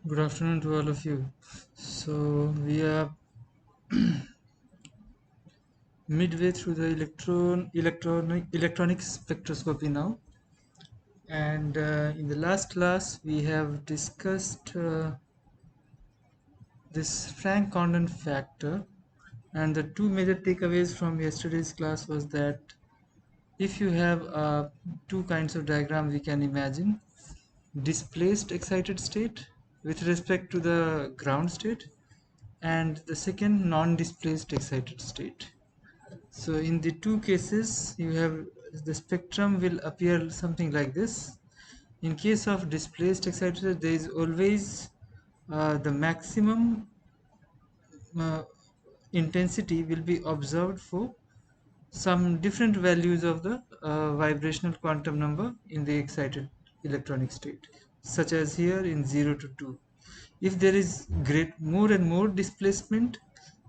Good afternoon to all of you. So we are midway through the electronic spectroscopy now, and in the last class we have discussed this Frank Condon factor, and the two major takeaways from yesterday's class was that if you have two kinds of diagram we can imagine: displaced excited state with respect to the ground state, and the second non-displaced excited state. So in the two cases, you have the spectrum will appear something like this. In case of displaced excited, there is always the maximum uh, intensity will be observed for some different values of the vibrational quantum number in the excited electronic state, such as here in 0 to 2. If there is more and more displacement,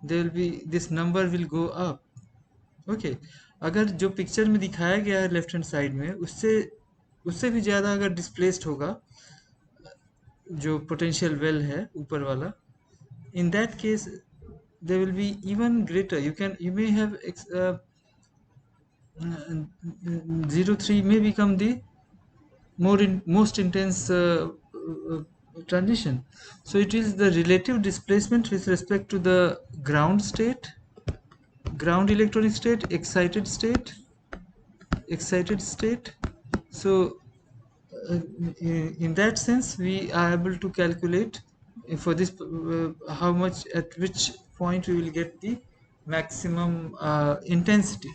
there will be this number will go up. Okay अगर जो picture में दिखाया गया है left hand side में उससे उससे भी ज़्यादा अगर डिस्प्लेस्ड होगा जो पोटेंशियल वेल है ऊपर वाला, in that case there will be even greater. You may have 03 may become the most intense transition. So it is the relative displacement with respect to the ground electronic state, excited state. So in that sense we are able to calculate for this how much, at which point we will get the maximum intensity.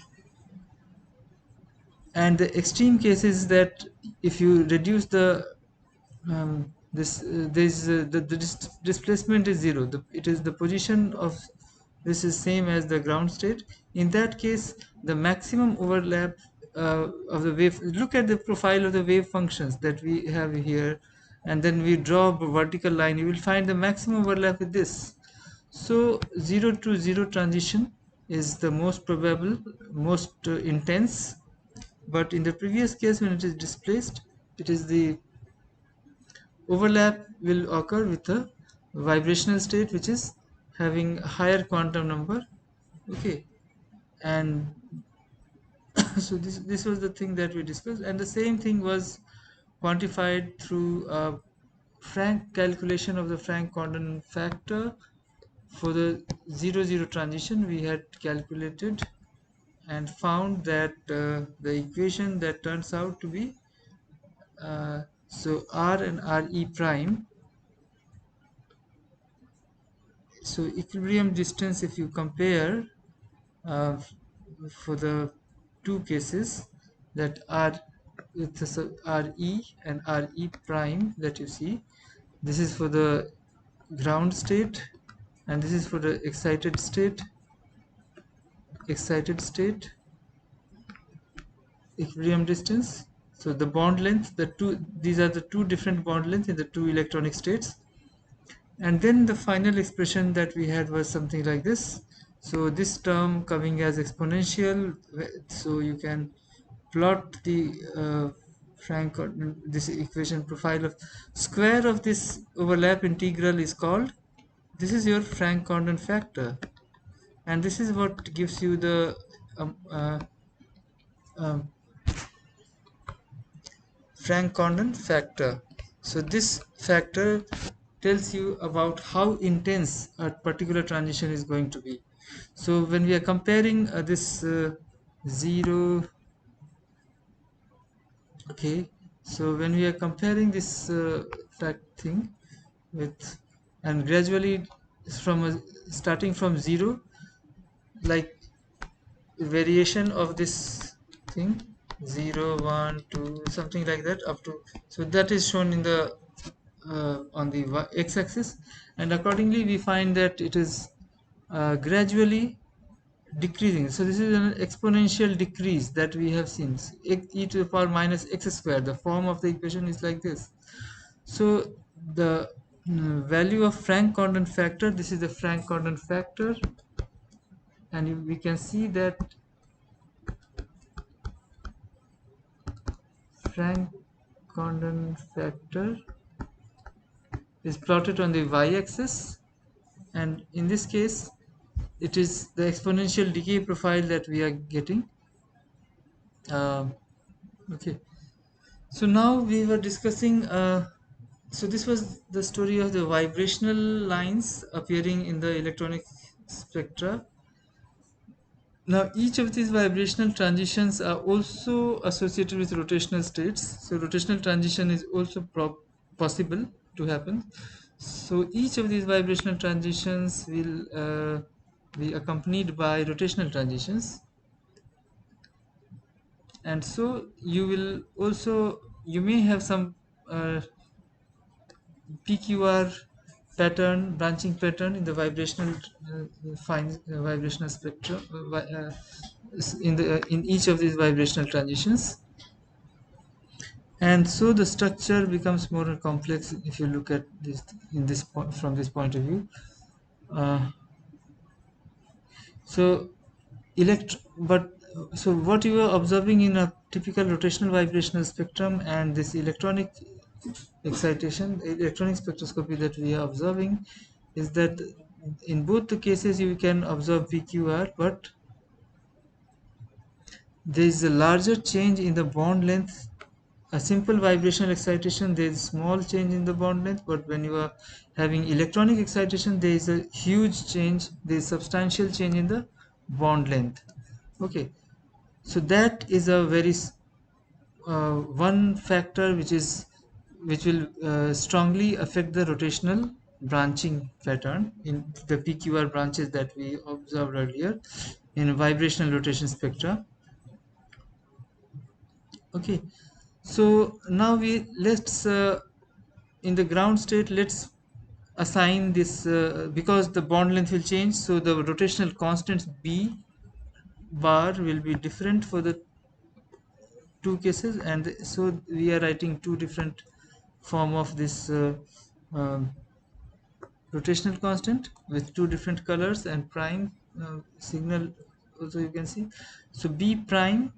And the extreme case is that if you reduce the displacement is zero, it is the position of this is same as the ground state. In that case the maximum overlap of the wave, look at the profile of the wave functions that we have here, and then we draw a vertical line, you will find the maximum overlap with this. So 0 to 0 transition is the most probable, most intense, but in the previous case when it is displaced, it is the overlap will occur with a vibrational state which is having a higher quantum number. Okay, and so this was the thing that we discussed, and the same thing was quantified through Frank calculation of the Frank Condon factor. For the 0 0 transition we had calculated and found that the equation that turns out to be so R and Re prime. So equilibrium distance, if you compare uh, for the two cases that are with the Re and Re prime that you see, this is for the ground state and this is for the excited state equilibrium distance. So the bond length, these are the two different bond lengths in the two electronic states. And then the final expression that we had was something like this. So this term coming as exponential, so you can plot the Frank this equation profile of square of this overlap integral is called, this is your Frank Condon factor, and this is what gives you the um, Frank Condon factor. So this factor tells you about how intense a particular transition is going to be. So when we are comparing this 0, okay, so when we are comparing this fact thing with, and gradually starting from 0, like variation of this thing, 0 1 2 something like that up to, so that is shown in the on the x-axis, and accordingly we find that it is gradually decreasing. So this is an exponential decrease that we have seen, e to the power minus x square. The form of the equation is like this. So the value of Frank Condon factor, this is the Frank Condon factor, and we can see that Frank Condon factor is plotted on the y-axis, and in this case it is the exponential decay profile that we are getting. Okay, so now we were discussing so this was the story of the vibrational lines appearing in the electronic spectra. Now each of these vibrational transitions are also associated with rotational states, so rotational transition is also possible to happen. So each of these vibrational transitions will be accompanied by rotational transitions, and so you may have some PQR pattern, branching pattern in the vibrational vibrational spectrum in each of these vibrational transitions, and so the structure becomes more complex if you look at this in this point from this point of view. Uh, so but so what you are observing in a typical rotational vibrational spectrum and this electronic electronic spectroscopy that we are observing is that in both the cases you can observe PQR, but there is a larger change in the bond length. A simple vibrational excitation, there is small change in the bond length, but when you are having electronic excitation, there is a huge change, there is substantial change in the bond length. Okay, so that is a very one factor which will strongly affect the rotational branching pattern in the PQR branches that we observed earlier in vibrational rotation spectra. Okay, so now let's in the ground state, let's assign this because the bond length will change, so the rotational constants B bar will be different for the two cases, and so we are writing two different form of this um, rotational constant with two different colors and prime signal also you can see. So B prime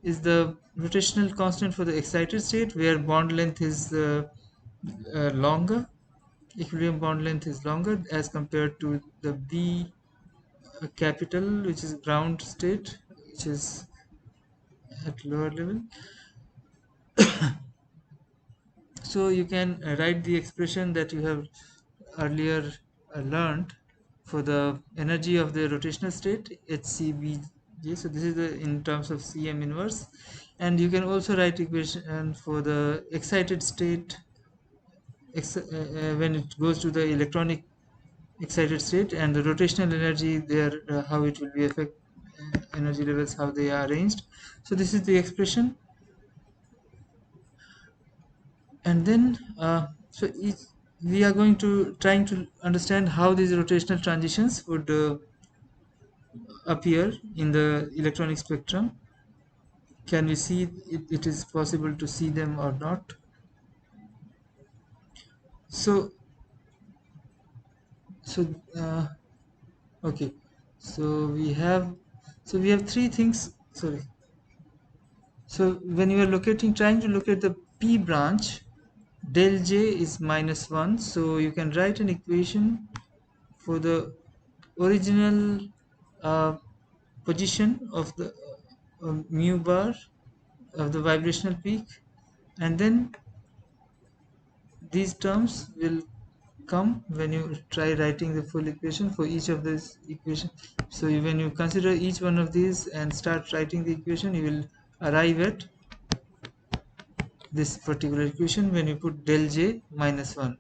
is the rotational constant for the excited state where bond length is longer, equilibrium bond length is longer as compared to the B capital, which is ground state, which is at lower level. So you can write the expression that you have earlier learned for the energy of the rotational state HCBJ. So this is the in terms of Cm inverse, and you can also write equation for the excited state when it goes to the electronic excited state, and the rotational energy there, how it will be affect energy levels, how they are arranged. So this is the expression, and then we are going to trying to understand how these rotational transitions would appear in the electronic spectrum. Can we see it is possible to see them or not? So so uh, okay, so we have three things. Sorry. So when you are trying to locate the P branch, del J is -1. So you can write an equation for the original uh, position of the mu bar of the vibrational peak, and then these terms will come when you try writing the full equation for each of these equations. So when you consider each one of these and start writing the equation, you will arrive at this particular equation when you put del J -1.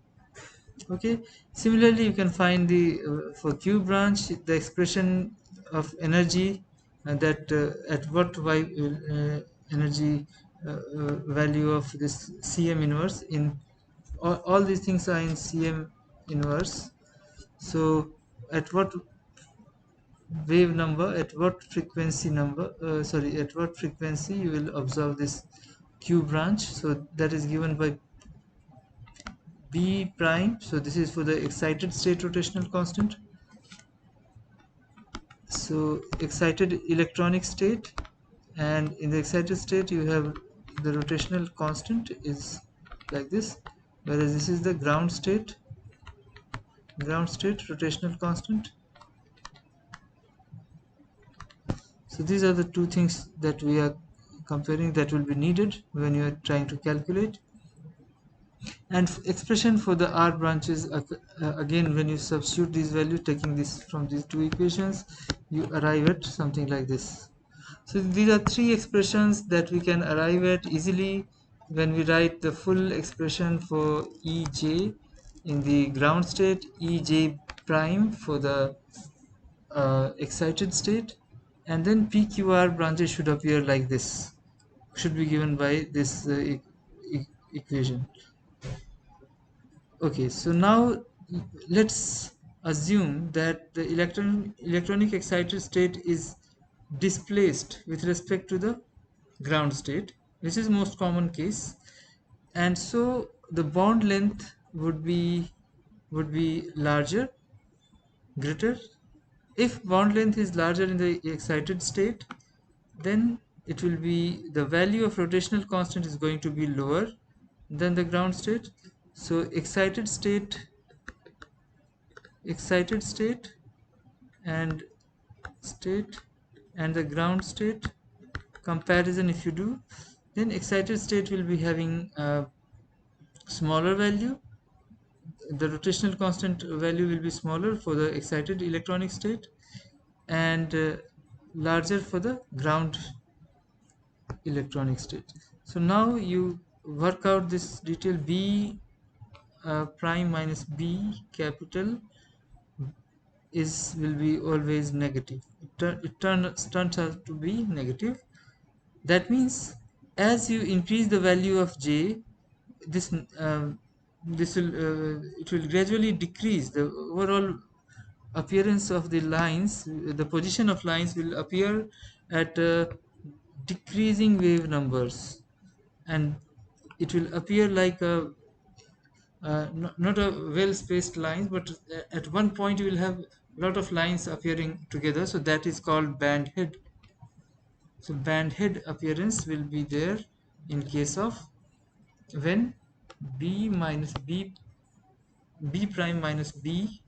Okay, similarly you can find the for Q branch the expression of energy that at what energy value of this Cm inverse in all these things are in Cm inverse. So at what wave number, at what frequency at what frequency you will observe this Q branch, so that is given by B prime. So this is for the excited state rotational constant. So excited electronic state, and in the excited state you have the rotational constant is like this, whereas this is the ground state. ground state rotational constant. So these are the two things that we are comparing that will be needed when you are trying to calculate. And expression for the R branches, again when you substitute these values, taking this from these two equations, you arrive at something like this. So these are three expressions that we can arrive at easily when we write the full expression for Ej in the ground state, Ej prime for the excited state, and then PQR branches should appear like this, should be given by this equation. Okay, so now let's assume that the electronic excited state is displaced with respect to the ground state, which is most common case, and so the bond length would be larger, greater. If bond length is larger in the excited state, then it will be the value of rotational constant is going to be lower than the ground state. So excited state and state and the ground state comparison, if you do, then excited state will be having a smaller value. The rotational constant value will be smaller for the excited electronic state and larger for the ground electronic state. So now you work out this detail. B prime minus B capital will be always negative. Turns out to be negative. That means as you increase the value of J, this this will it will gradually decrease. The overall appearance of the lines, the position of lines will appear at decreasing wave numbers, and it will appear like a not a well spaced lines, but at one point you will have a lot of lines appearing together, so that is called band head. So band head appearance will be there in case of when b minus b prime minus b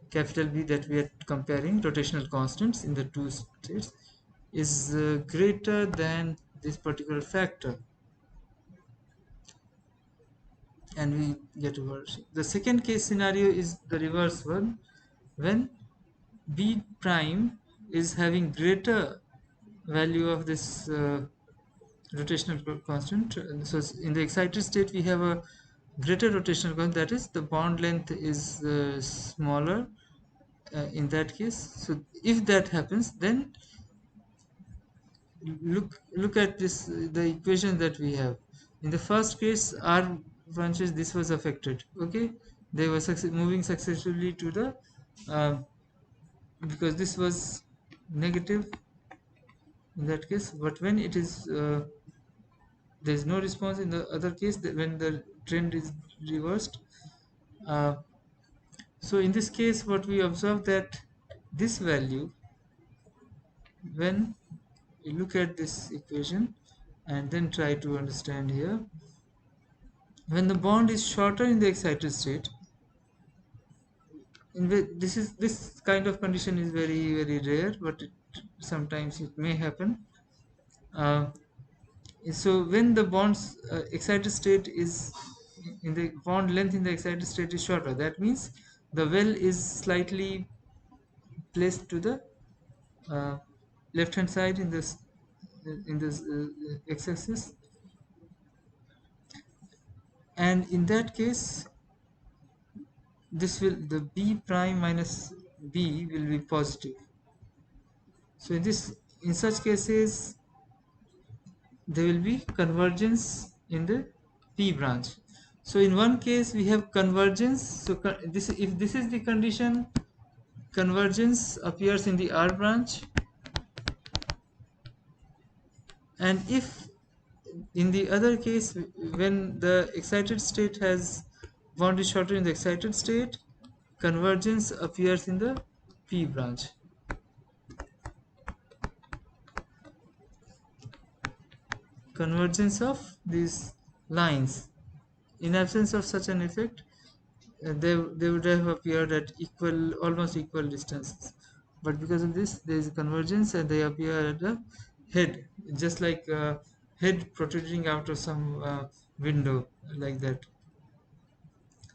capital B, that we are comparing rotational constants in the two states, is greater than this particular factor, and we get a version. The second case scenario is the reverse one, when B prime is having greater value of this rotational constant. So in the excited state we have a greater rotational constant, that is the bond length is smaller in that case. So if that happens, then look at this the equation that we have. In the first case, R branches, this was affected. Okay, they were moving successfully to the because this was negative in that case, but when it is there is no response in the other case, when the trend is reversed. uh, so in this case what we observe, that this value, when you look at this equation and then try to understand here, when the bond is shorter in the excited state, this kind of condition is very rare, but sometimes it may happen. uh, so when the bond's excited state is in the bond length in the excited state is shorter, that means the well is slightly placed to the uh, left hand side in this x-axis, and in that case this will the b prime minus b will be positive. So in such cases there will be convergence in the p branch. So in one case we have convergence. So if this is the condition, convergence appears in the R branch, and if in the other case, when the excited state has bond is shorter in the excited state, convergence appears in the P branch. Convergence of these lines. In absence of such an effect, they would have appeared at equal, almost equal distances. But because of this, there is a convergence, and they appear at the head, just like head protruding out of some window, like that.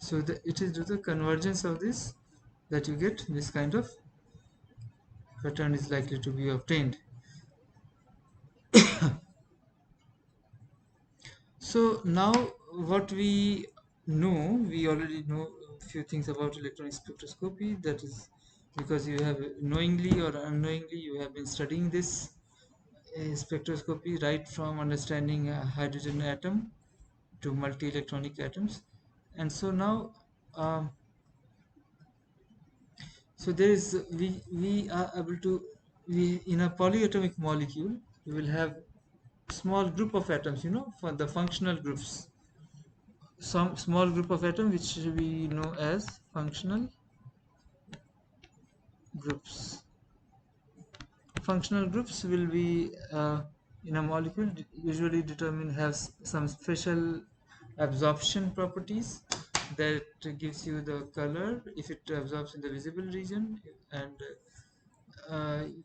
So it is due to the convergence of this that you get this kind of pattern is likely to be obtained. So now what we already know a few things about electronic spectroscopy. That is because you have knowingly or unknowingly you have been studying this spectroscopy right from understanding a hydrogen atom to multi-electronic atoms. And so now, um, so there is we are able to, we in a polyatomic molecule we will have small group of atoms, for the functional groups, some small group of atom which we know as functional groups. Functional groups will be in a molecule usually determine have some special absorption properties that gives you the color if it absorbs in the visible region, and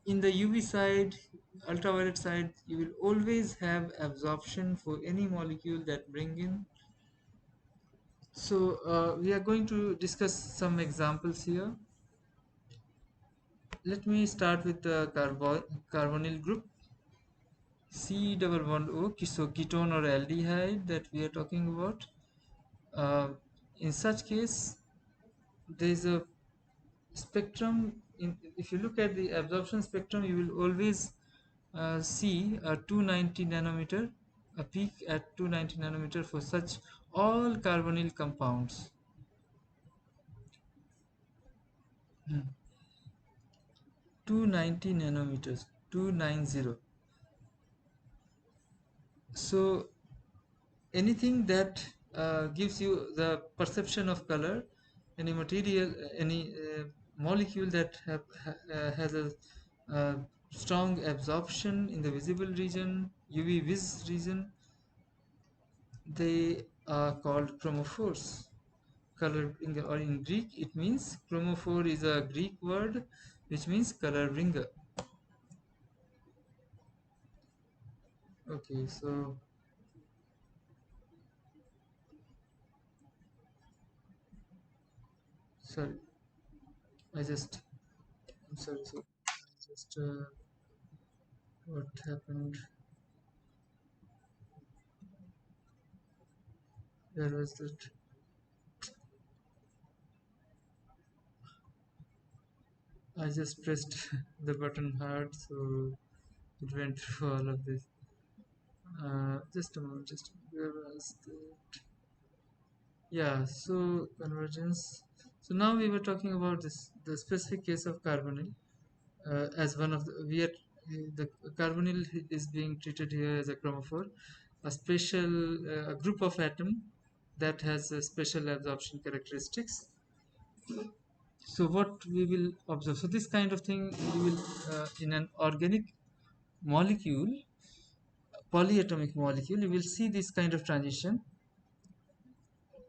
in the UV side, ultraviolet side, you will always have absorption for any molecule that bring in. So we are going to discuss some examples here. Let me start with the carbonyl group C double bond O, so ketone or aldehyde that we are talking about. In such case, there is a spectrum. If you look at the absorption spectrum, you will always see a 290 nanometer, a peak at 290 nanometer for such all carbonyl compounds. 290 nanometers, 290. So anything that gives you the perception of color, any material, any molecule that has a strong absorption in the visible region, UV vis region, they are called chromophores. Color bringer, or in Greek it means chromophore is a Greek word which means color bringer. Okay, so sorry, I just I'm sorry, so I just what happened, where was that? I just pressed the button hard, so it went through all of this. Just a moment, where was that? Yeah, so convergence. So now we were talking about this, the specific case of carbonyl, as one of the carbonyl is being treated here as a chromophore, a special a group of atom that has special absorption characteristics. So what we will observe, so this kind of thing you will in an organic molecule, polyatomic molecule, you will see this kind of transition.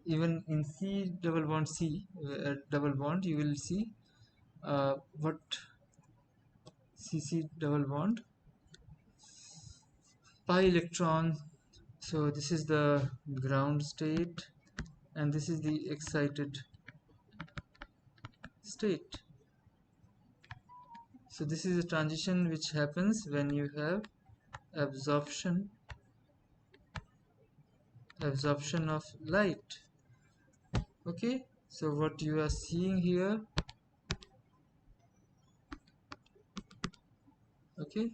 Even in C double bond C double bond, you will see what CC double bond pi electron. So this is the ground state, and this is the excited state. So this is a transition which happens when you have absorption of light. Okay, so what you are seeing here, okay,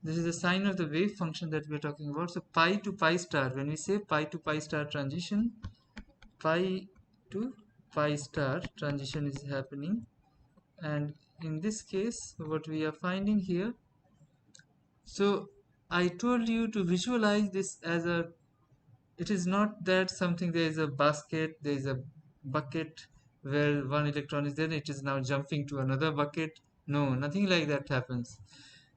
this is the sign of the wave function that we are talking about. So pi to pi star, when we say pi to pi star transition, pi to pi star transition is happening, and in this case what we are finding here, so I told you to visualize this as a, it is not that something, there is a basket, there is a bucket where one electron is there, it is now jumping to another bucket. No, nothing like that happens.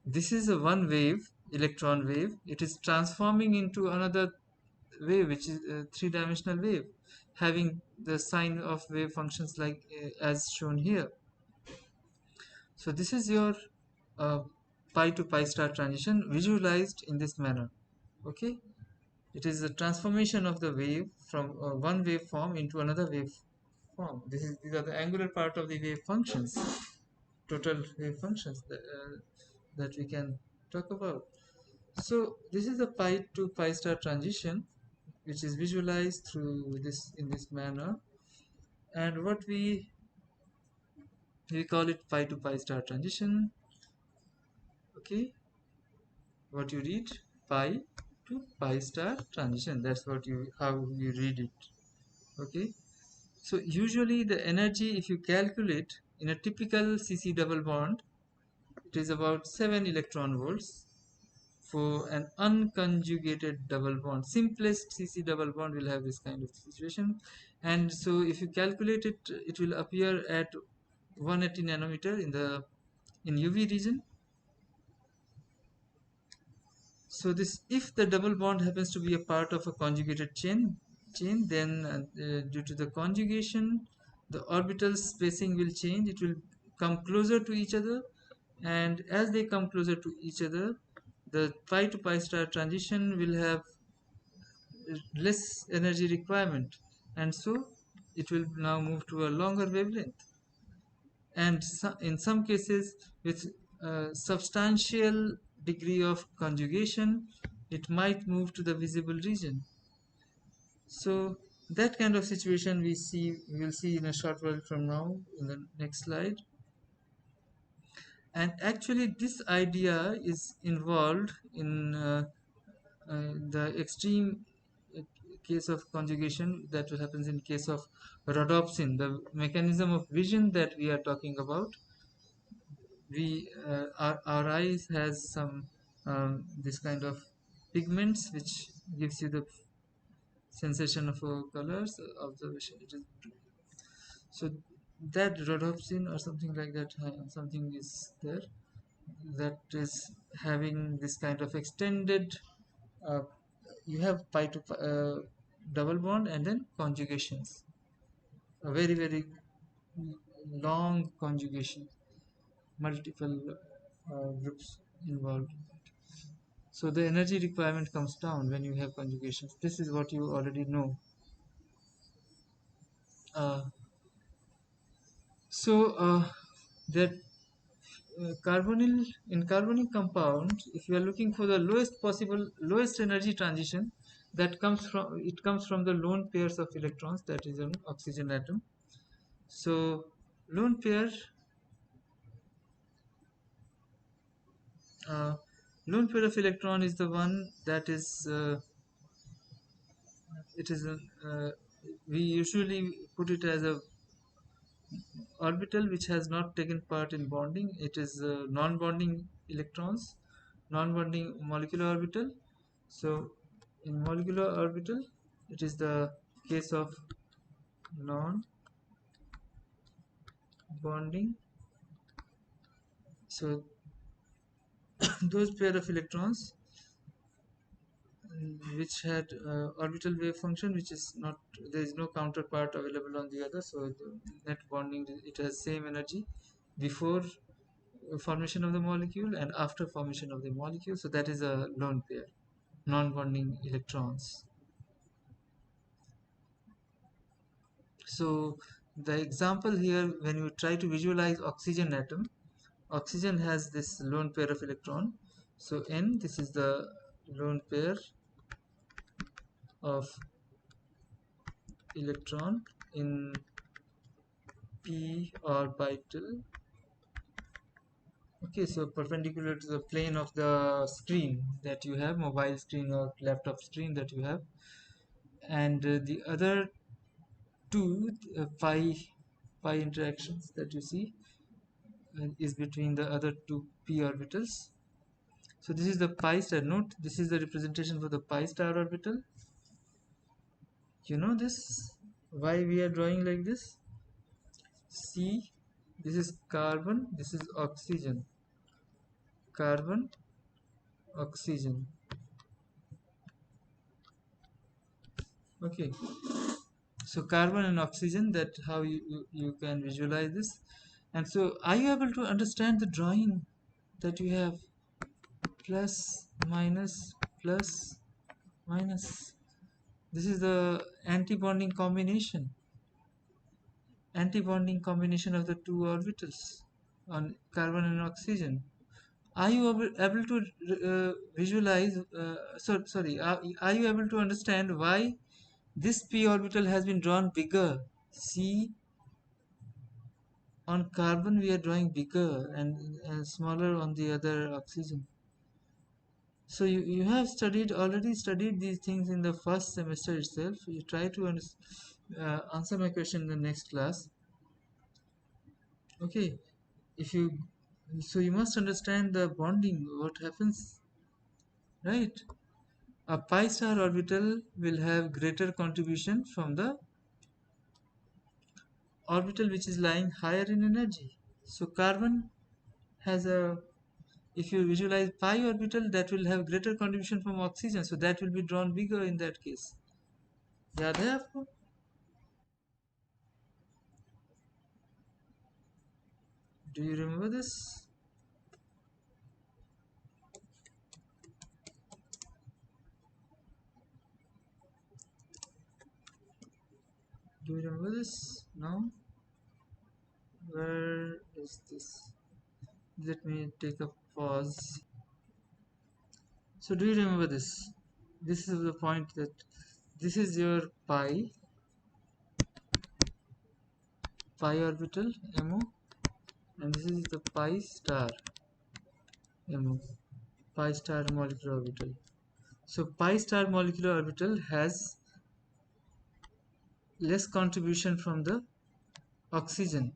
This is a one wave, electron wave, it is transforming into another wave, which is a three-dimensional wave, having the sign of wave functions like as shown here. So this is your uh, pi to pi star transition visualized in this manner. Okay, it is the transformation of the wave from one waveform into another waveform. These are the angular part of the wave functions, total wave functions that we can talk about. So this is the pi to pi star transition, which is visualized through this in this manner, and what we call it pi to pi star transition. Okay, what you read, pi to pi star transition. That's what you how you read it. Okay, so usually the energy, if you calculate in a typical CC double bond, it is about 7 electron volts. For an unconjugated double bond, simplest CC double bond will have this kind of situation, and so if you calculate it, it will appear at 180 nanometer in UV region. So this, if the double bond happens to be a part of a conjugated chain, then due to the conjugation, the orbital spacing will change. It will come closer to each other, and as they come closer to each other, the pi to pi star transition will have less energy requirement, and so it will now move to a longer wavelength, and in some cases with a substantial degree of conjugation, it might move to the visible region. So that kind of situation we will see in a short while from now in the next slide. And actually this idea is involved in the extreme uh, case of conjugation that happens in case of rhodopsin, the mechanism of vision that we are talking about. Our eyes has some this kind of pigments which gives you the sensation of colors observation. It is so that rhodopsin or something like that, something is there that is having this kind of extended uh, you have pi to double bond and then conjugations, a very long conjugation, multiple groups involved. So the energy requirement comes down when you have conjugations. This is what you already know. uh, so that carbonyl in carbonyl compound, if you are looking for the lowest energy transition, that comes from the lone pairs of electrons that is an oxygen atom. So lone pair uh, lone pair of electron is the one that is it is a, we usually put it as a orbital which has not taken part in bonding. It is non-bonding electrons, non-bonding molecular orbital. So in molecular orbital, it is the case of non-bonding. So those pair of electrons which had orbital wave function which is not, there is no counterpart available on the other, so the net bonding, it has same energy before formation of the molecule and after formation of the molecule. So that is a lone pair, non-bonding electrons. So the example here, when you try to visualize oxygen atom, oxygen has this lone pair of electron. So N, this is the lone pair of electron in p orbital. Okay, so perpendicular to the plane of the screen that you have, mobile screen or laptop screen that you have, and the other two pi interactions that you see is between the other two p orbitals. So this is the pi star. Note, this is the representation for the pi star orbital. You know this, why we are drawing like this? See, this is carbon, this is oxygen, carbon, oxygen. Okay, so carbon and oxygen, that how you can visualize this. And so are you able to understand the drawing that you have? Plus minus plus minus, this is the anti-bonding combination of the two orbitals on carbon and oxygen. Are you able to visualize, sorry, are you able to understand why this p orbital has been drawn bigger? See, on carbon we are drawing bigger and smaller on the other oxygen. So you have already studied these things in the first semester itself. You try to answer my question in the next class. Okay, if you so you must understand the bonding, what happens, right? A pi star orbital will have greater contribution from the orbital which is lying higher in energy. So carbon has a, if you visualize pi orbital, that will have greater contribution from oxygen, so that will be drawn bigger in that case. याद है आपको? Do you remember this? Do you remember this? No? Where is this? Let me take a pause. So do you remember this? This is the point, that this is your pi orbital MO, and this is the pi star MO, pi star molecular orbital. So pi star molecular orbital has less contribution from the oxygen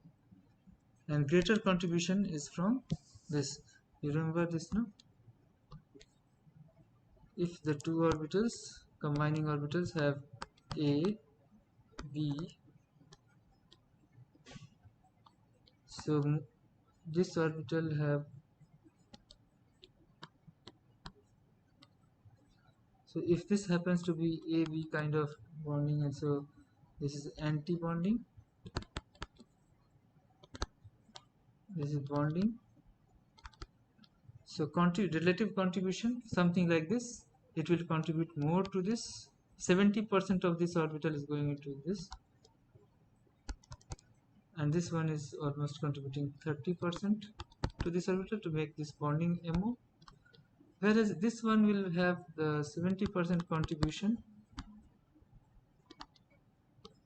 and greater contribution is from this. You remember this, no? If the two orbitals, combining orbitals, have A, B, so this orbital have, so if this happens to be A B kind of bonding, and so this is anti-bonding, this is bonding, so relative contribution something like this, it will contribute more to this. 70% of this orbital is going into this, and this one is almost contributing 30% to this orbital to make this bonding MO, whereas this one will have the 70% contribution,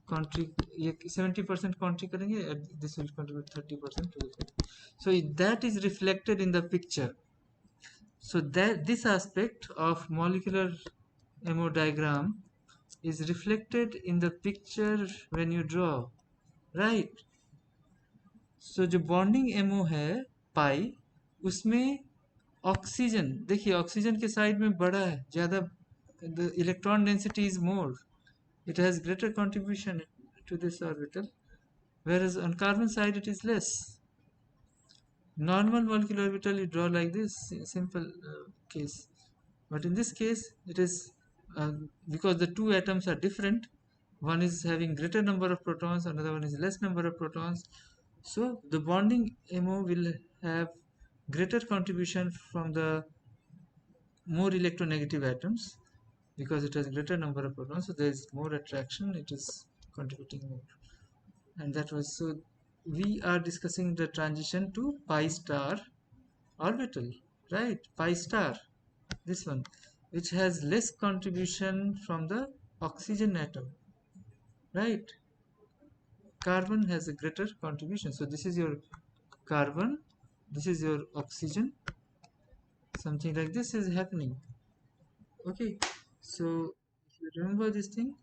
70% contribute करेंगे, this will contribute 30% to this. So that is reflected in the picture. So that this aspect of molecular MO diagram is reflected in the picture when you draw, right? So जो bonding MO है पाई, उसमें oxygen, देखिए oxygen के side में बड़ा है ज़्यादा, the electron density is more, it has greater contribution to this orbital, whereas on carbon side it is less. Normal molecular orbital you draw like this, simple case, but in this case it is, because the two atoms are different, one is having greater number of protons, another one is less number of protons, so the bonding MO will have greater contribution from the more electronegative atoms, because it has greater number of protons, so there is more attraction, it is contributing more. And that was, so we are discussing the transition to pi star orbital, right? Pi star, this one, which has less contribution from the oxygen atom, right? Carbon has a greater contribution, so this is your carbon, this is your oxygen, something like this is happening. Okay, so if you remember this thing,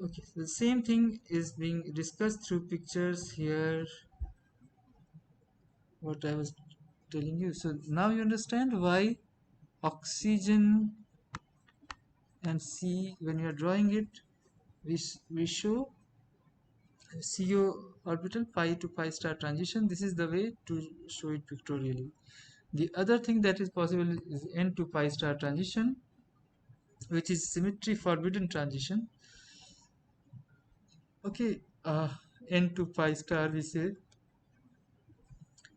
okay, the same thing is being discussed through pictures here, what I was telling you. So now you understand why oxygen and C, when you are drawing it, we show CO orbital pi to pi star transition. This is the way to show it pictorially. The other thing that is possible is N to pi star transition. which is symmetry forbidden transition. Okay, n to pi star we say.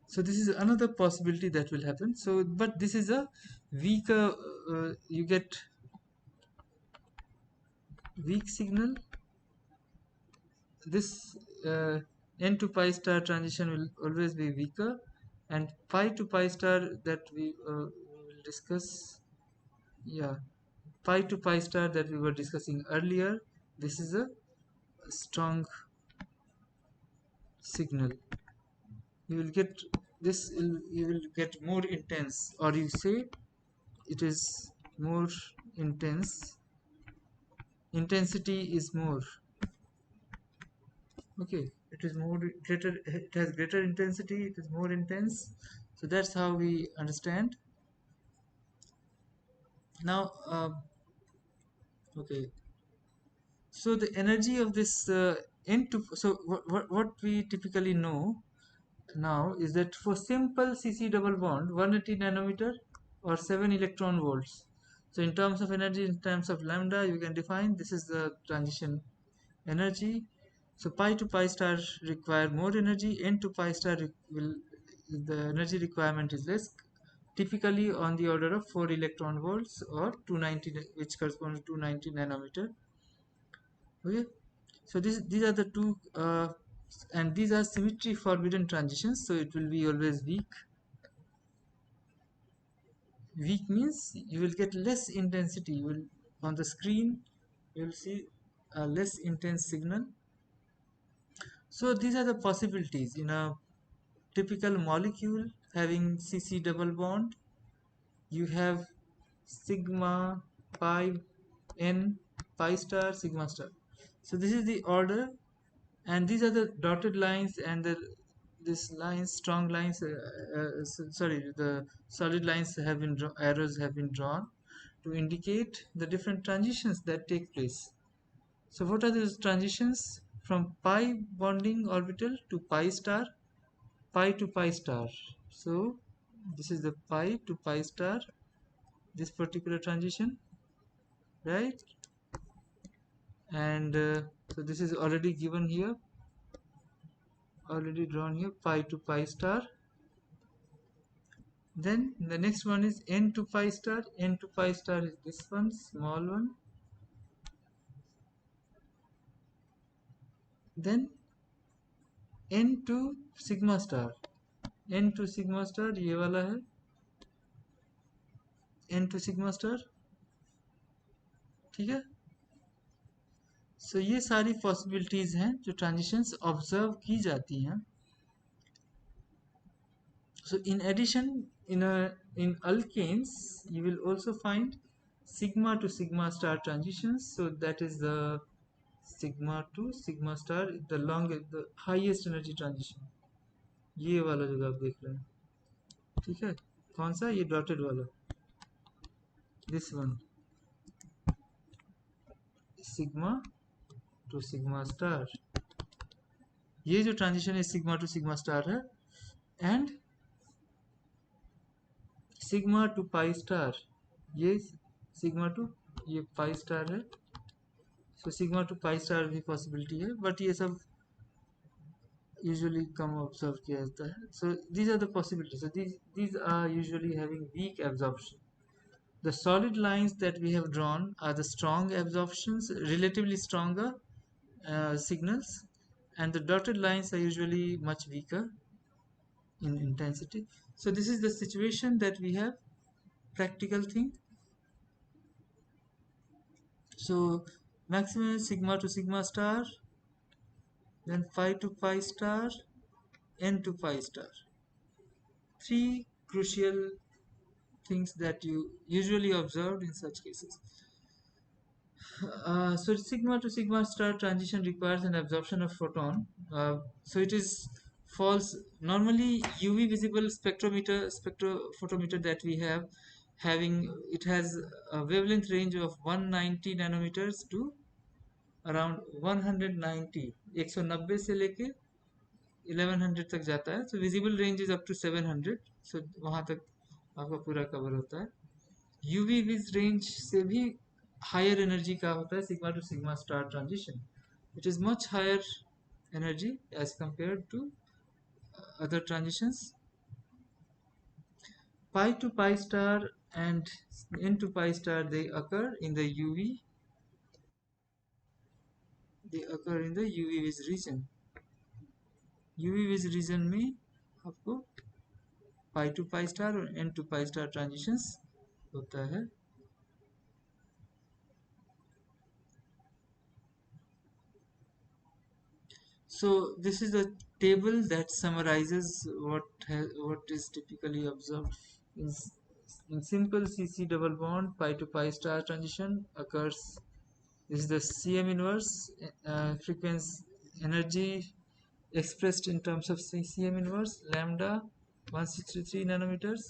So this is another possibility that will happen. So, but this is a weaker. You get weak signal. This n to pi star transition will always be weaker, and pi to pi star that we will discuss. Yeah, pi to pi star that we were discussing earlier. This is a strong signal. You will get this. You will get more intense, or you say it is more intense. Intensity is more. Okay, it is more greater. It has greater intensity. It is more intense. So that's how we understand. Now, okay. So the energy of this n2. So what we typically know now is that for simple CC double bond, 180 nanometer or 7 electron volts. So in terms of energy, in terms of lambda, you can define this is the transition energy. So pi to pi star require more energy. N to pi star will the energy requirement is less, typically on the order of 4 electron volts or 290, which corresponds to 290 nanometer. Okay, so these are the two, and these are symmetry forbidden transitions. So it will be always weak. Weak means you will get less intensity. You will on the screen you will see a less intense signal. So these are the possibilities in a typical molecule having CC double bond. You have sigma, pi, n, pi star, sigma star. So this is the order, and these are the dotted lines and the this lines, strong lines. Sorry, the solid lines have been arrows have been drawn to indicate the different transitions that take place. So what are those transitions? From pi bonding orbital to pi star, pi to pi star. So this is the pi to pi star, this particular transition, right? And so this is already given here, already drawn here, pi to pi star. Then the next one is n to pi star. N to pi star is this one, small one. Then n to sigma star. n to sigma star ये वाला है, n to sigma star. ठीक है. सो ये सारी possibilities हैं जो transitions observe की जाती हैं. So in addition, in alkanes, you will also find sigma to sigma star transitions. So that is the sigma to sigma star, the longest, the highest energy transition. ये वाला जो आप देख रहे हैं, ठीक है. कौन सा? ये डॉटेड वाला, this one, sigma to sigma star. ये जो ट्रांजिशन है सिग्मा टू सिग्मा स्टार है. And sigma to pi star, ये सिग्मा टू ये पाई स्टार है. So sigma to pi star भी पॉसिबिलिटी है, बट ये सब यूजुअली कम ऑब्जर्व किया जाता है. So these are the possibility. So these are usually having weak absorption. The solid lines that we have drawn are the strong absorptions, relatively stronger signals, and the dotted lines are usually much weaker in intensity. So this is the situation that we have, practical thing. So maximum sigma to sigma star, then phi to pi star, n to pi star. Three crucial things that you usually observed in such cases. So sigma to sigma star transition requires an absorption of photon. So it is false. Normally, UV visible spectrophotometer that we have, having it has a wavelength range of 190 nanometers to around 190, 190 से लेके 1100 तक जाता है. So visible range is up to 700. So वहाँ तक आपका पूरा cover होता है. यूवी विज रेंज से भी हायर एनर्जी का होता है sigma to sigma star transition. It is much higher energy as compared to other transitions. Pi to pi star and n to pi star, they occur in the UV. They occur in the UV vis region. UV vis region में आपको pi to pi star और n to pi star transitions होता है. So this is a table that summarizes what is typically observed. In simple CC double bond, pi to pi star transition occurs. This is the Cm inverse frequency energy expressed in terms of Cm inverse lambda 163 nanometers.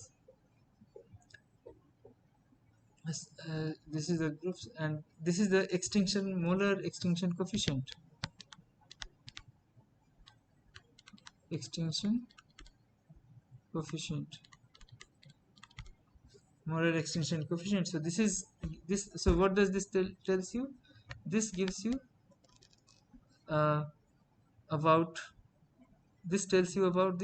This is the groups, and this is the extinction molar extinction coefficient. Extinction coefficient. Molar extinction coefficient. So this is this. So what does this tells you? This gives you uh, about. This tells you about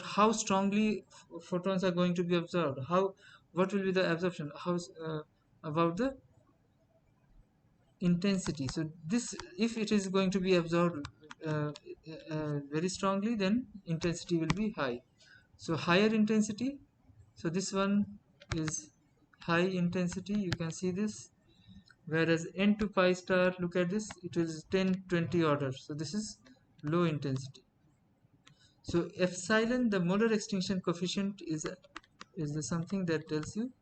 how strongly photons are going to be absorbed. What will be the absorption? About the intensity. So this, if it is going to be absorbed very strongly, then intensity will be high. So higher intensity. So this one is high intensity. You can see this. Whereas n to pi star, look at this. It is 10-20 order. So this is low intensity. So epsilon, the molar extinction coefficient, is the something that tells you,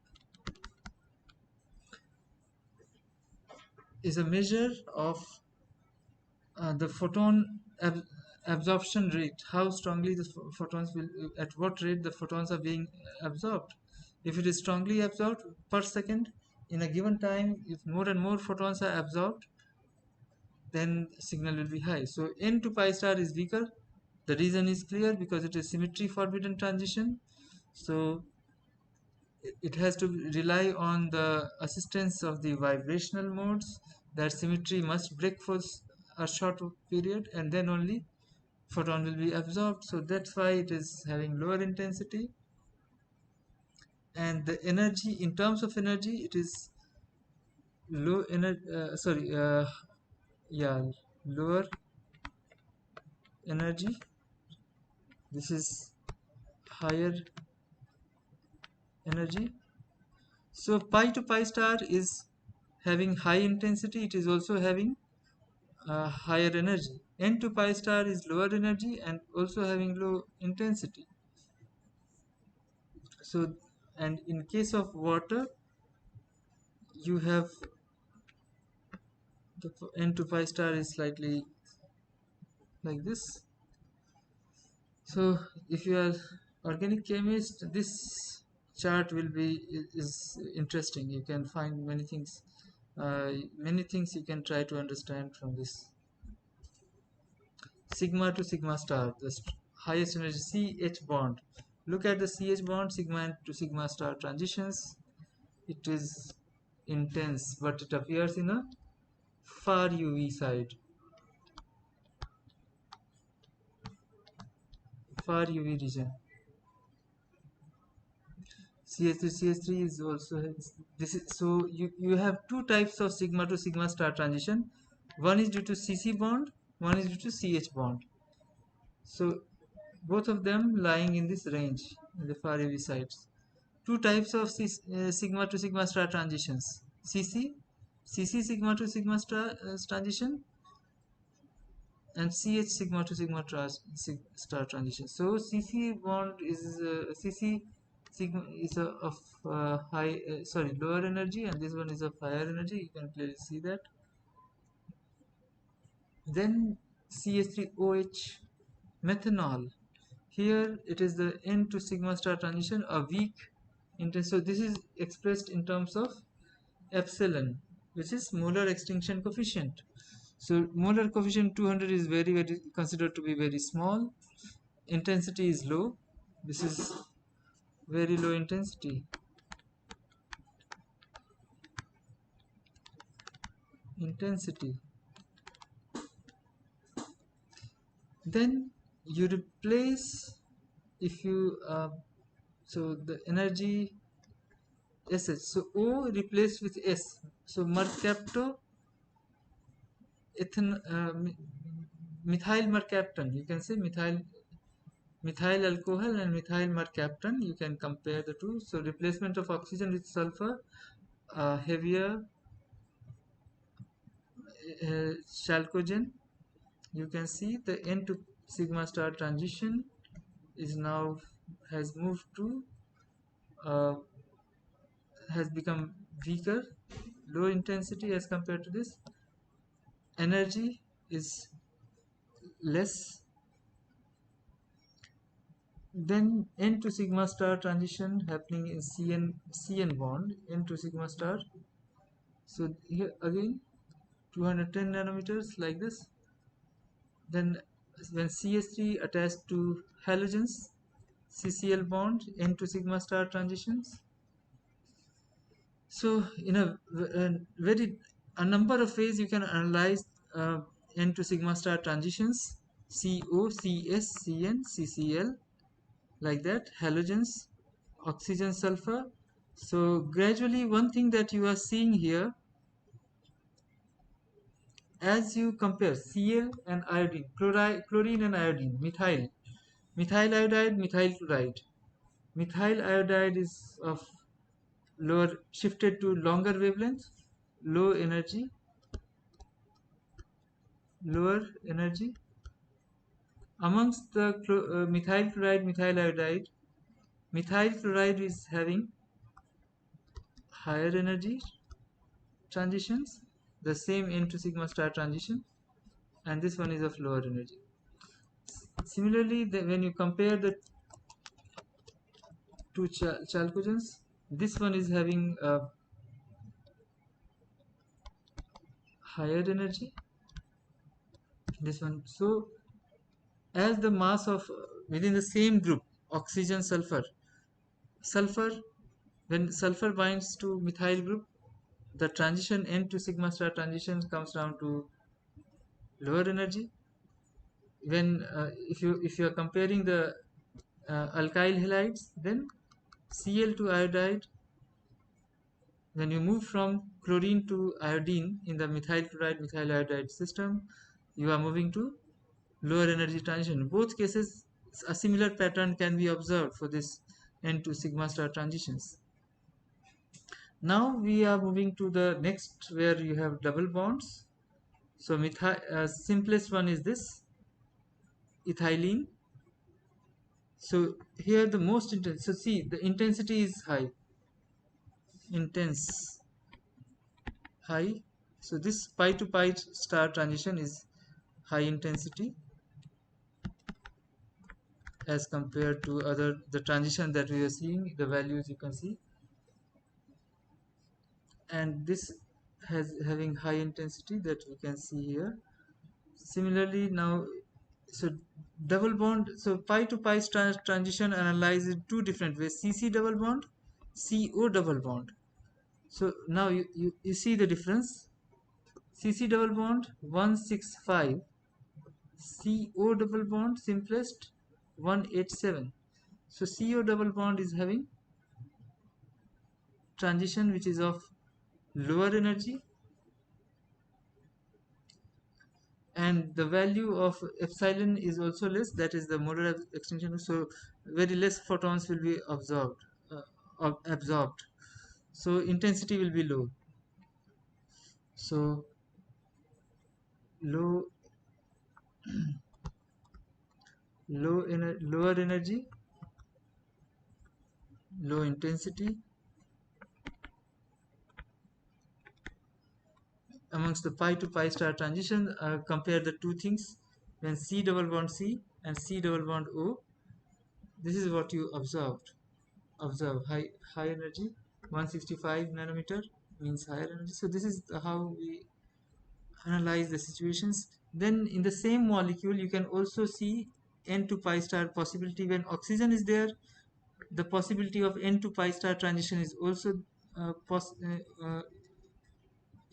is a measure of the photon absorption rate, how strongly the photons will, at what rate the photons are being absorbed. If it is strongly absorbed per second in a given time, if more and more photons are absorbed, then signal will be high. So n to pi star is weaker. The reason is clear, because it is symmetry forbidden transition. So it has to rely on the assistance of the vibrational modes. That symmetry must break for a short period, and then only photon will be absorbed. So that's why it is having lower intensity. And the energy, in terms of energy, it is low energy. Lower energy. This is higher energy. So pi to pi star is having high intensity. It is also having higher energy. N to pi star is lower energy and also having low intensity. So, and in case of water, you have the N to pi star is slightly like this. So if you are organic chemist, this chart will be is interesting. You can find many things you can try to understand from this. Sigma to sigma star, the highest energy CH bond. Look at the CH bond, sigma to sigma star transitions. It is intense, but it appears in a far UV side, far UV region. CH3 is also, this is, so you have two types of sigma to sigma star transition. One is due to CC bond, one is due to CH bond. So both of them lying in this range in the far UV sides. Two types of sigma to sigma star transitions: CC sigma to sigma star transition, and CH sigma to sigma star transition. So CC bond is CC sigma is of lower energy, and this one is of higher energy. You can clearly see that. Then CH3OH methanol. Here it is the N to sigma star transition, a weak intense. So this is expressed in terms of epsilon, which is molar extinction coefficient. So molar coefficient 200 is very considered to be very small. Intensity is low. This is very low intensity. intensity. Then you replace, if you so the energy SS, so O replaced with S, so mercapto ethan methyl mercaptan, you can say methyl alcohol and methyl mercaptan, you can compare the two. So replacement of oxygen with sulfur, heavier chalcogen, you can see the N to sigma star transition is now has moved to uh, has become weaker, low intensity as compared to this. Energy is less. Then N to sigma star transition happening in CN bond, N to sigma star. So here again 210 nanometers like this. Then when CS3 attached to halogens, CCl bond, N to sigma star transitions. So in a number of ways you can analyze N to sigma star transitions, CO, CS, CN, CCl, like that, halogens, oxygen, sulfur. So gradually one thing that you are seeing here, as you compare Cl and iodine, chlorine and iodine, methyl iodide, methyl chloride. Methyl iodide is of lower, shifted to longer wavelength, low energy, lower energy. Amongst the methyl chloride, methyl iodide, methyl chloride is having higher energy transitions, the same N to sigma star transition, and this one is of lower energy. Similarly, when you compare the two chalcogens, this one is having higher energy, this one. So as the mass of within the same group, oxygen, sulfur, when sulfur binds to methyl group, the transition N to sigma star transition comes down to lower energy. When if you are comparing the alkyl halides, then Cl to iodide, when you move from chlorine to iodine in the methyl chloride methyl iodide system, you are moving to lower energy transition. In both cases, a similar pattern can be observed for this N to sigma star transitions. Now we are moving to the next, where you have double bonds. So simplest one is this ethylene. So here the most intense. So see, the intensity is intense, high. So this pi to pi star transition is high intensity as compared to the transition that we are seeing. The values you can see, and this having high intensity that we can see here. Similarly now, so double bond, so pi to pi transition analyzed in two different ways: CC double bond, CO double bond. So now you see the difference. CC double bond 165, CO double bond simplest 187. So CO double bond is having transition which is of lower energy, and the value of epsilon is also less, that is the molar extinction. So very less photons will be absorbed, so intensity will be low. So low lower energy, low intensity. Amongst the pi to pi star transition, compare the two things. When C double bond C and C double bond O, this is what you observe high energy, 165 nanometer means higher energy. So this is how we analyze the situations. Then in the same molecule you can also see N to pi star possibility. When oxygen is there, the possibility of N to pi star transition is also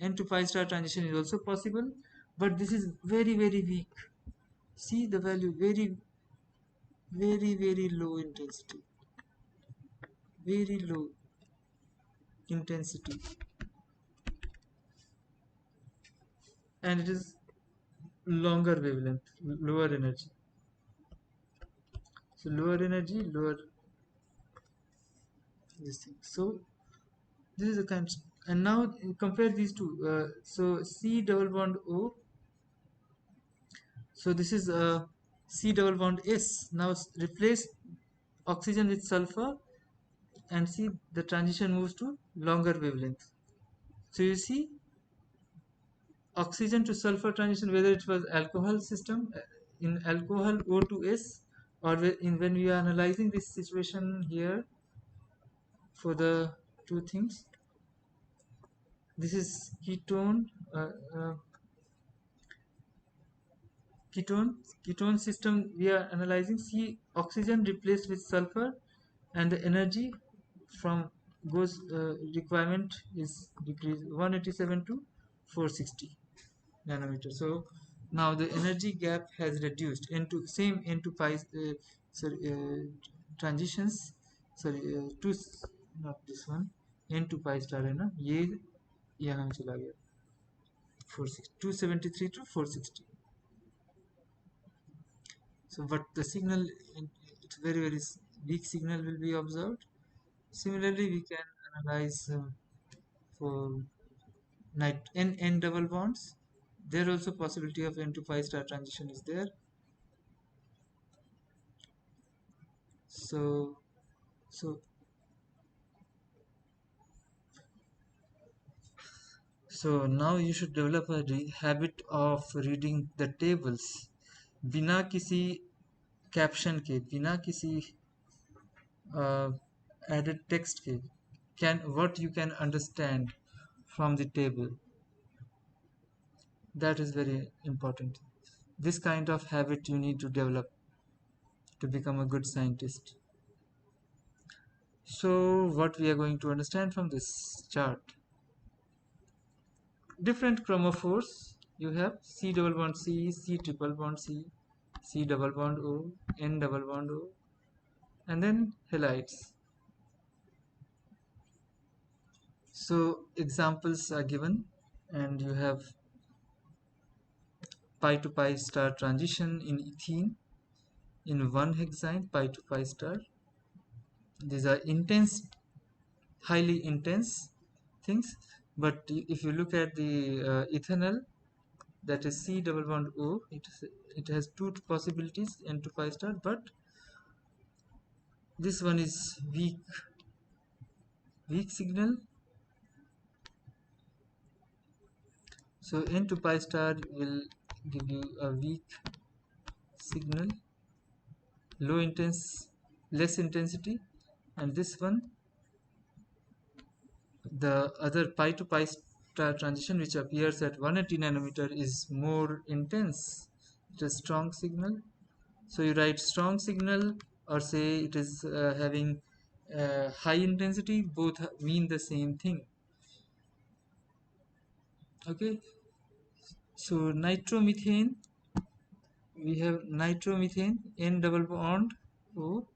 N to pi star transition is also possible, but this is very very weak. See the value, very low intensity, very low intensity, and it is longer wavelength, lower energy. So lower energy, lower this thing. So this is a kind of, and now compare these two. So C double bond O. So this is C double bond S. Now replace oxygen with sulfur and see the transition moves to longer wavelength. So you see oxygen to sulfur transition, whether it was alcohol system in alcohol O to S, or in when we are analyzing this situation here for the two things. This is ketone. Uh, ketone system we are analyzing. See oxygen replaced with sulfur, and the energy from goes requirement is decreased 187 to 460 nanometer. So now the energy gap has reduced into same into pi sorry transitions, sorry to not this one, into pi star है ना, ये यहाँ चला गया 460 273 to 460. So but the signal, it's very weak signal will be observed. Similarly we can analyze for n double bonds. There also possibility of n to pi star transition is there. So so so now you should develop a habit of reading the tables बिना किसी caption के, बिना किसी added text के, can what you can understand from the table. That is very important. This kind of habit you need to develop to become a good scientist. So what we are going to understand from this chart: different chromophores. You have C double bond C, C triple bond C, C double bond O, N double bond O, and then halides. So examples are given, and you have pi to pi star transition in ethene in one hexane, pi to pi star. These are intense, highly intense things, but if you look at the ethanol, that is C double bond O, it has two possibilities, N to pi star, but this one is weak signal. So N to pi star will give you a weak signal, less intensity, and this one, the other pi to pi star transition, which appears at 180 nanometer, is more intense. It is strong signal. So you write strong signal or say it is having high intensity, both mean the same thing. Okay, so nitromethane, we have nitromethane, N double bond O.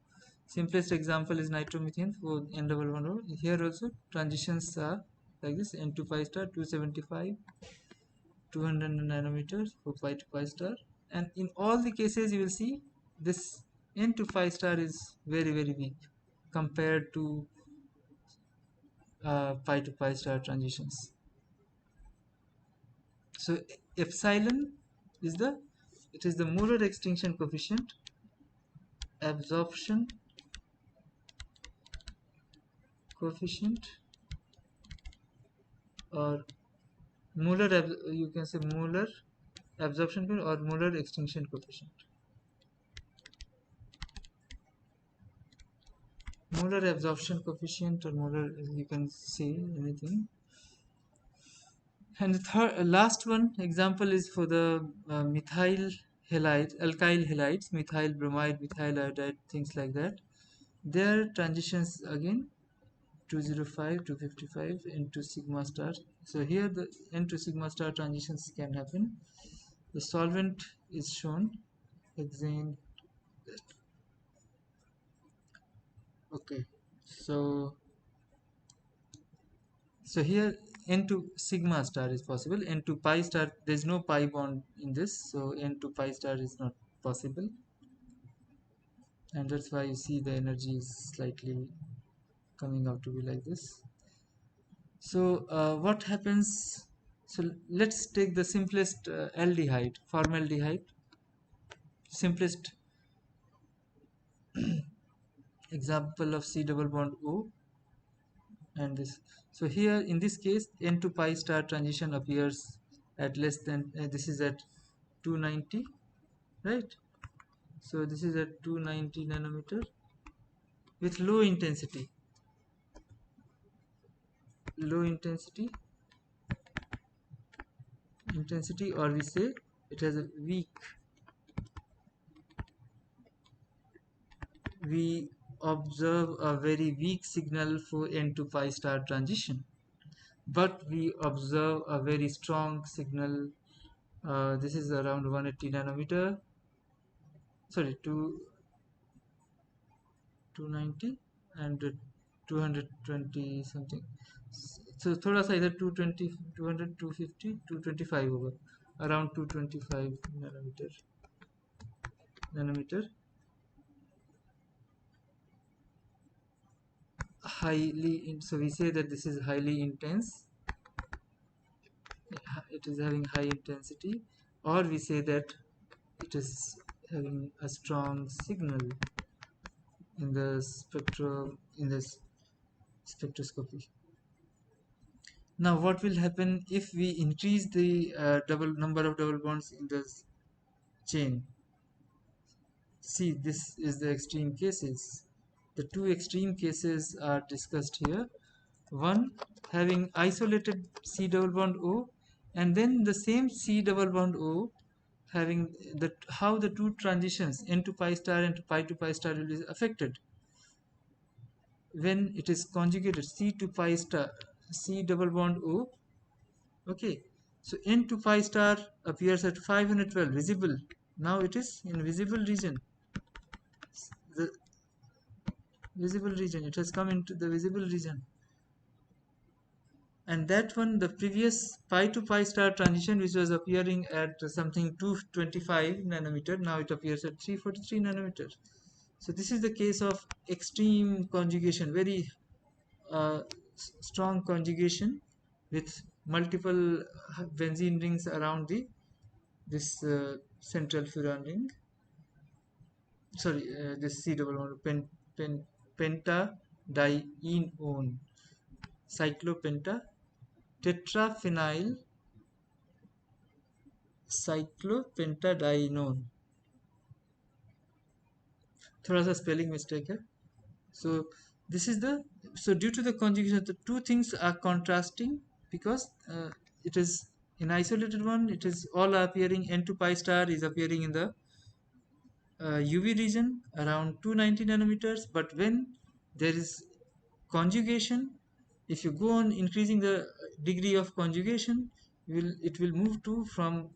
Simplest example is nitromethane for N double bond O. Here also transitions are like this: N to pi star 275, 200 nanometers for pi to pi star, and in all the cases you will see this N to pi star is very weak compared to pi to pi star transitions. So epsilon is the molar extinction coefficient, absorption coefficient, or molar you can say molar absorption or molar extinction coefficient. Molar absorption coefficient or molar, you can say anything. And the last one example is for the methyl halides, alkyl halides, methyl bromide, methyl iodide, things like that. Their transitions again 205, 255 into sigma star. So here the n to sigma star transitions can happen. The solvent is shown, hexane. Okay, so here n to sigma star is possible. N to pi star, there is no pi bond in this, so n to pi star is not possible, and that's why you see the energy is slightly coming out to be like this. So what happens? So let's take the simplest aldehyde, formaldehyde, simplest example of C double bond O, and this. So here in this case, n to pi star transition appears at less than this is at 290, right? So this is at 290 nanometer with low intensity, or we say it has a weak. We observe a very weak signal for n to pi star transition, but we observe a very strong signal. This is around 180 nanometer, sorry, 290 and 220 something. So thoda sa idhar 220, 200, 250, 225 होगा, around 225 nanometer. So we say that this is highly intense, it is having high intensity, or we say that it is having a strong signal in the spectroscopy. Now what will happen if we increase the double number of double bonds in the chain? See, this is the extreme cases. The two extreme cases are discussed here. One having isolated C double bond O, and then the same C double bond O having how the two transitions n to pi star and pi to pi star will be affected when it is conjugated C to pi star, C double bond O. Okay, so n to pi star appears at 512 visible. Now it is in visible region. The visible region, it has come into the visible region, and that one, the previous pi to pi star transition, which was appearing at something 225 nanometer, now it appears at 343 nanometer. So this is the case of extreme conjugation, very strong conjugation with multiple benzene rings around this central furan ring. Sorry, this C double bond pentadienone, cyclopenta, tetraphenyl cyclopentadienone. थोड़ा सा spelling mistake है. So this is the, so due to the conjugation, the two things are contrasting because it is in isolated one, it is all appearing, n to pi star is appearing in the UV region around 290 nanometers, but when there is conjugation, if you go on increasing the degree of conjugation, it will move to from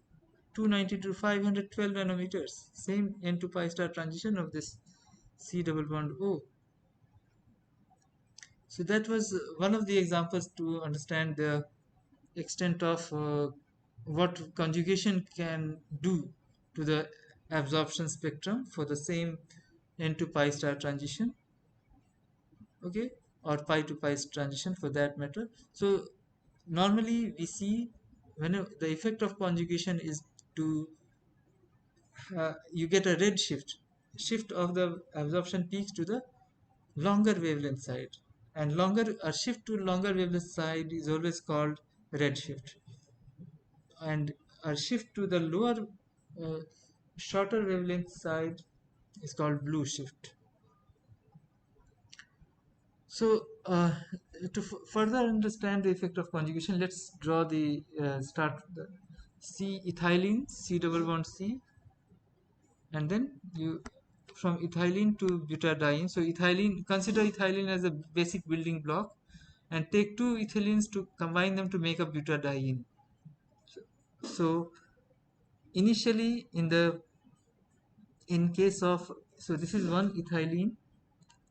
290 to 512 nanometers, same n to pi star transition of this C double bond O. So that was one of the examples to understand the extent of what conjugation can do to the absorption spectrum for the same n to pi star transition, okay, or pi to pi transition for that matter. So normally we see when the effect of conjugation is to you get a red shift of the absorption peaks to the longer wavelength side, and a shift to longer wavelength side is always called red shift, and a shift to the lower uh, shorter wavelength side is called blue shift. So to further understand the effect of conjugation, let's draw the start the C ethylene, C double bond C, and then you from ethylene to butadiene. So ethylene, consider ethylene as a basic building block. and take two ethylenes to combine them to make a butadiene. So initially in case of, so this is one ethylene.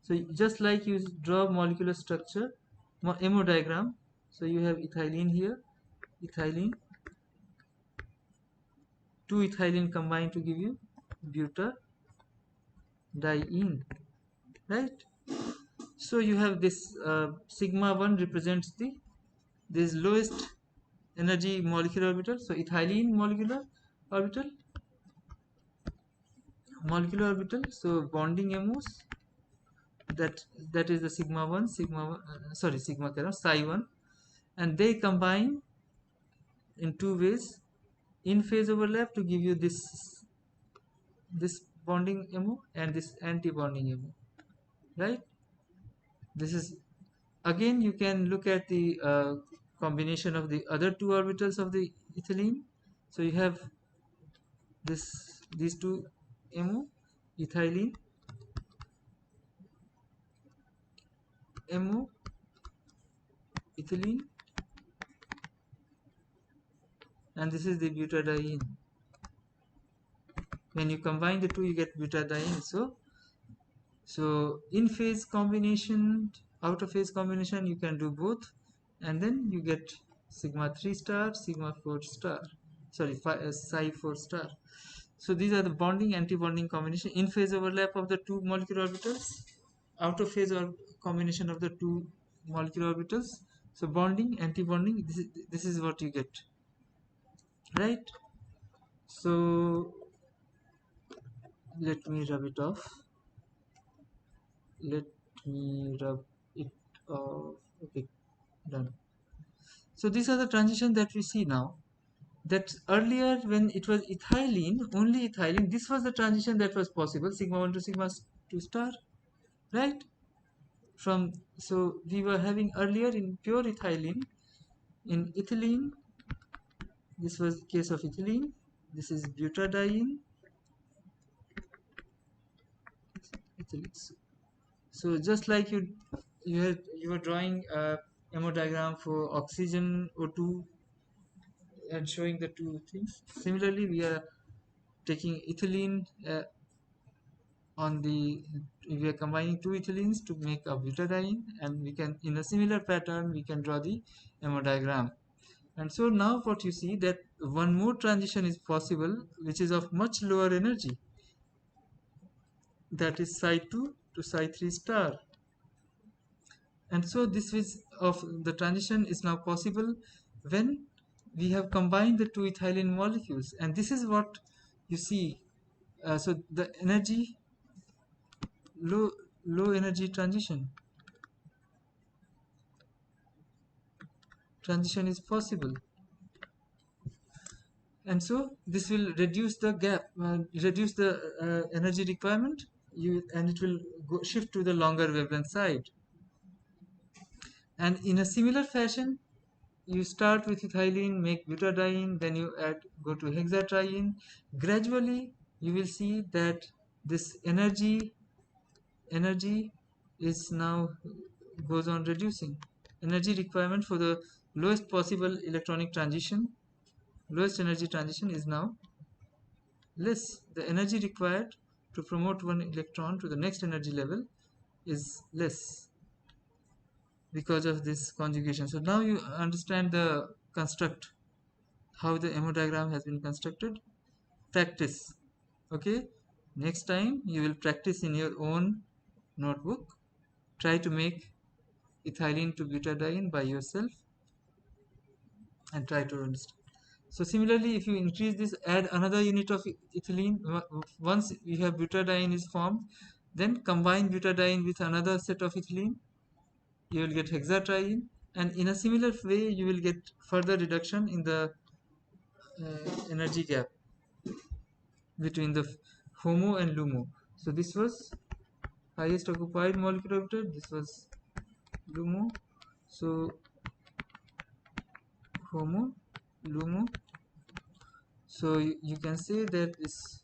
So just like you draw molecular structure, MO diagram. So you have ethylene here, ethylene, two ethylene combined to give you butadiene, right? So you have this sigma 1 represents the this lowest energy molecular orbital. So ethylene molecular orbital. So bonding MOs, that is the sigma 1, sigma psi 1, and they combine in two ways: in phase overlap to give you this bonding MO and this anti bonding MO, right? This is, again you can look at the combination of the other two orbitals of the ethylene. So you have these two MO, ethylene MO, ethylene, and this is the butadiene. When you combine the two, you get butadiene. So in phase combination, out of phase combination, you can do both, and then you get sigma 3 star, sigma 4 star, sorry, psi 4 star. So these are the bonding anti-bonding combination. In phase overlap of the two molecular orbitals, out of phase or combination of the two molecular orbitals. So bonding anti-bonding, this is what you get, right? So let me rub it off. Let me rub it off. Okay, done. So these are the transitions that we see now. That earlier when it was ethylene, only ethylene, this was the transition that was possible, sigma 1 to sigma 2 star, right? From, so we were having earlier in pure ethylene, in ethylene, this was case of ethylene, this is butadiene, ethylene. So just like you were drawing a hemodiagram for oxygen O2 and showing the two things. Similarly, we are taking ethylene on the we are combining two ethylenes to make a butadiene, and we can, in a similar pattern, we can draw the hemodiagram. And so now what you see, that one more transition is possible, which is of much lower energy, that is psi 2 to psi 3 star. And so this is of the transition is now possible when we have combined the two ethylene molecules, and this is what you see. So the energy, low low energy transition is possible, and so this will reduce the gap, reduce the energy requirement, and it will shift to the longer wavelength side. And in a similar fashion, you start with ethylene, make butadiene, then you go to hexatriene. Gradually you will see that this energy is now goes on reducing. Energy requirement for the lowest possible electronic transition, lowest energy transition, is now less. The energy required to promote one electron to the next energy level is less because of this conjugation. So now you understand the construct, how the hemodiagram has been constructed. Practice. Okay, next time you will practice in your own notebook. Try to make ethylene to butadiene by yourself and try to understand. So similarly, if you increase this, add another unit of ethylene. Once you have butadiene is formed, then combine butadiene with another set of ethylene, you will get hexatriene, and in a similar way you will get further reduction in the energy gap between the HOMO and LUMO. So this was highest occupied molecular orbital, this was LUMO. So HOMO, LUMO. So you can say that this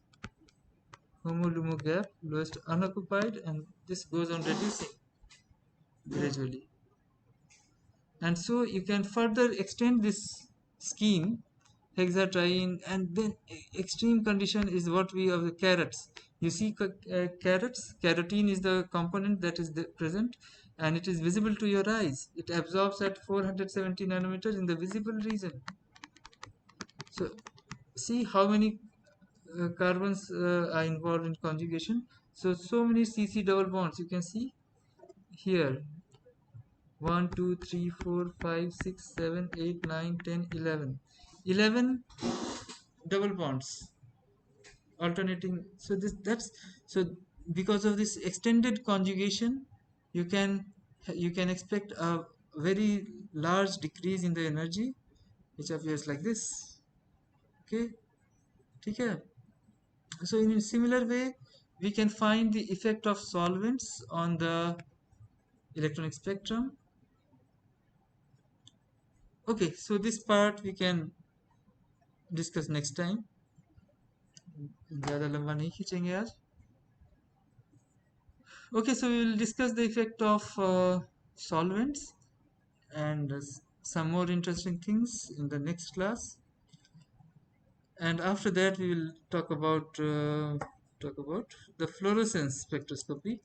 HOMO LUMO gap, lowest unoccupied, and this goes on reducing gradually. And so you can further extend this scheme, hexatriene, and then extreme condition is what we have the carrots. You see carrots, carotene is the component that is present, and it is visible to your eyes. It absorbs at 470 nanometers in the visible region. So see how many carbons are involved in conjugation. So many CC double bonds you can see here: 1 2 3 4 5 6 7 8 9 10 11. 11 double bonds alternating. So this that's so because of this extended conjugation, you can you can expect a very large decrease in the energy, which appears like this. Okay, okay. So in a similar way, we can find the effect of solvents on the electronic spectrum. Okay, so this part we can discuss next time. ज़्यादा लंबा नहीं खींचेंगे आज. Okay, so we will discuss the effect of solvents and some more interesting things in the next class. And after that, we will talk about the fluorescence spectroscopy,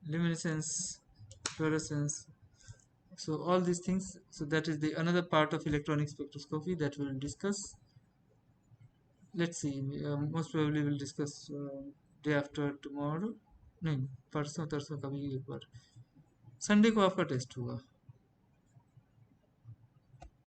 luminescence, fluorescence. So all these things. So that is the another part of electronic spectroscopy that we will discuss. Let's see. Most probably we'll discuss day after tomorrow. नहीं परसों तरसों कभी एक बार Sunday को आपका test होगा.